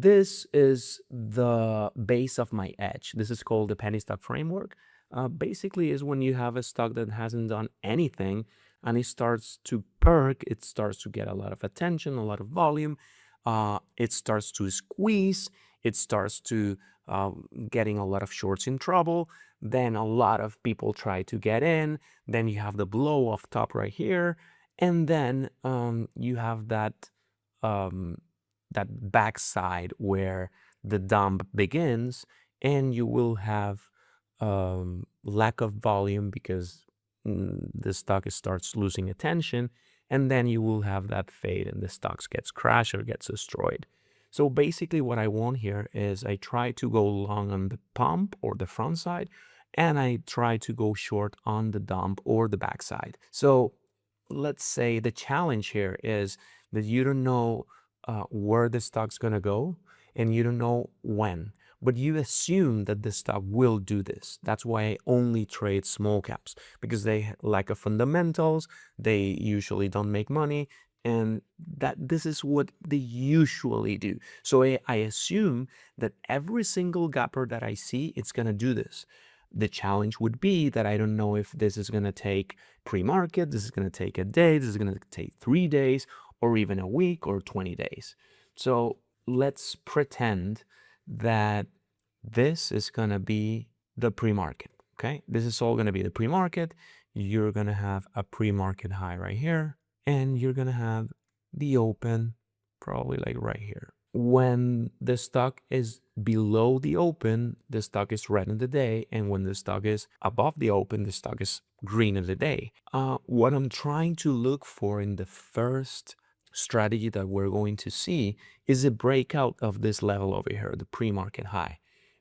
this is the base of my edge. This is called the penny stock framework. Basically, is when you have a stock that hasn't done anything and it starts to perk, it starts to get a lot of attention, a lot of volume. It starts to squeeze, it starts to getting a lot of shorts in trouble. Then a lot of people try to get in. Then you have the blow off top right here, and then you have um, that backside where the dump begins, and you will have lack of volume because the stock starts losing attention, and then you will have that fade and the stocks gets crashed or gets destroyed. So basically what I want here is I try to go long on the pump or the front side, and I try to go short on the dump or the backside. So let's say the challenge here is that you don't know where the stock's going to go, and you don't know when, but you assume that the stock will do this. That's why I only trade small caps, because they lack of fundamentals, they usually don't make money, and that this is what they usually do. So I assume that every single gapper that I see, it's going to do this. The challenge would be that I don't know if this is going to take pre-market, this is going to take a day, this is going to take 3 days, or even a week or 20 days. So let's pretend that this is going to be the pre-market. Okay, this is all going to be the pre-market. You're going to have a pre-market high right here, and you're going to have the open probably like right here. When the stock is below the open, the stock is red in the day, and when the stock is above the open, the stock is green in the day. What I'm trying to look for in the first strategy that we're going to see is a breakout of this level over here, the pre-market high.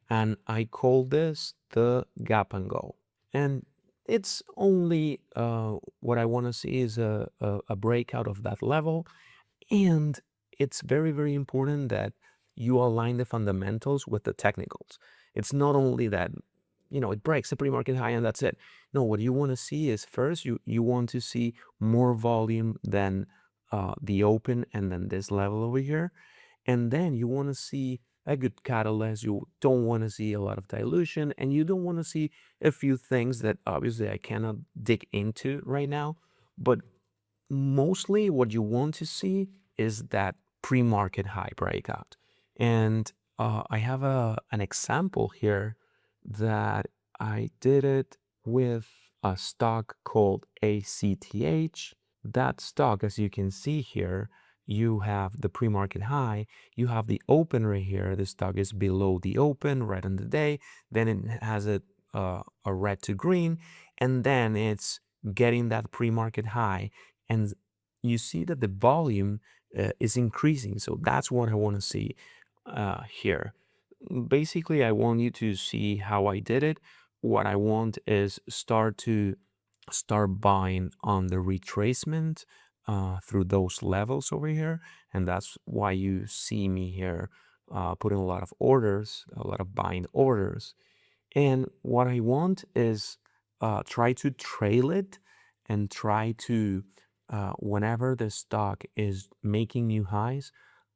And I call this the gap and go. And it's only what I want to see is a breakout of that level. And it's very, very important that you align the fundamentals with the technicals. It's not only that, it breaks the pre-market high and that's it. No, what you want to see is first, you want to see more volume than the open and then this level over here. And then you want to see a good catalyst. You don't want to see a lot of dilution, and you don't want to see a few things that obviously I cannot dig into right now. But mostly what you want to see is that pre-market high breakout. And I have an example here that I did it with a stock called ACTH. That stock, as you can see here, you have the pre-market high, you have the open right here. The stock is below the open right on the day. Then it has a red to green, and then it's getting that pre-market high, and you see that the volume is increasing. So that's what I want to see here. Basically, I want you to see how I did it. What I want is start buying on the retracement through those levels over here, and that's why you see me here putting a lot of orders, a lot of buying orders. And what I want is try to trail it and try to, whenever the stock is making new highs,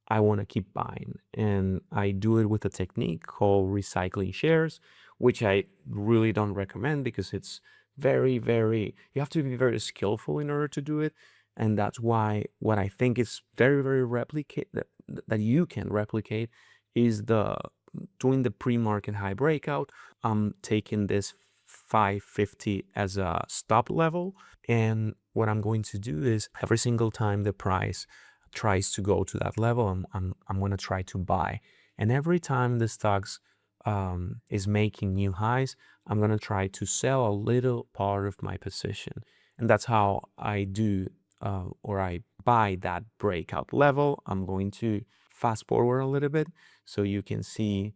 I want to keep buying. And I do it with a technique called recycling shares, which I really don't recommend because it's very, very, you have to be very skillful in order to do it. And that's why what I think is very, very replicate that you can replicate is the doing the pre-market high breakout. I'm taking this 550 as a stop level. And what I'm going to do is every single time the price tries to go to that level, I'm going to try to buy. And every time the stocks is making new highs, I'm going to try to sell a little part of my position. And that's how I do or I buy that breakout level. I'm going to fast forward a little bit so you can see,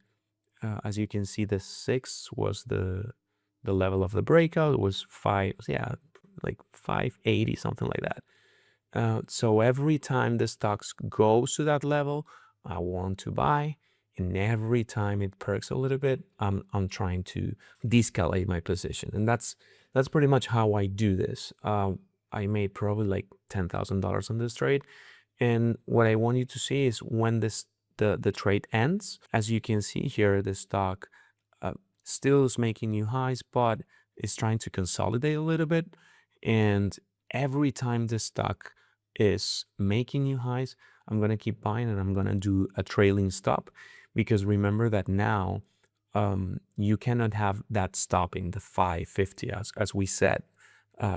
as you can see, the 6 was the level of the breakout. It was 5, yeah, like 580, something like that. So every time the stocks goes to that level, I want to buy. And every time it perks a little bit, I'm trying to de-escalate my position. And that's pretty much how I do this. I made probably like $10,000 on this trade. And what I want you to see is when this the trade ends. As you can see here, the stock uh, still is making new highs, but it's trying to consolidate a little bit. And every time the stock is making new highs, I'm going to keep buying and I'm going to do a trailing stop, because remember that now you cannot have that stopping the 550 as we said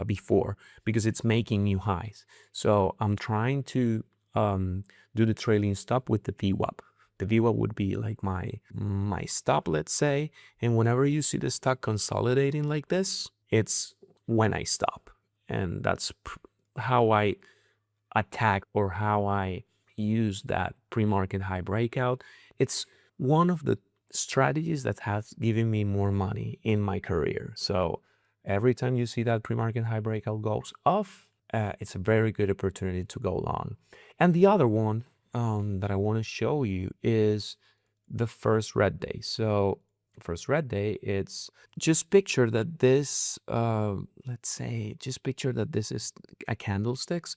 before, because it's making new highs. So I'm trying to do the trailing stop with the VWAP. The VWAP would be like my stop, let's say. And whenever you see the stock consolidating like this, it's when I stop. And that's how I attack, or how I use that pre-market high breakout. It's one of the strategies that has given me more money in my career. So every time you see that pre-market high breakout goes off, it's a very good opportunity to go long. And the other one that I want to show you is the first red day. So first red day, it's just picture that this, let's say, just picture that this is a candlesticks,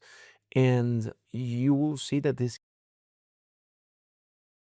and you will see that this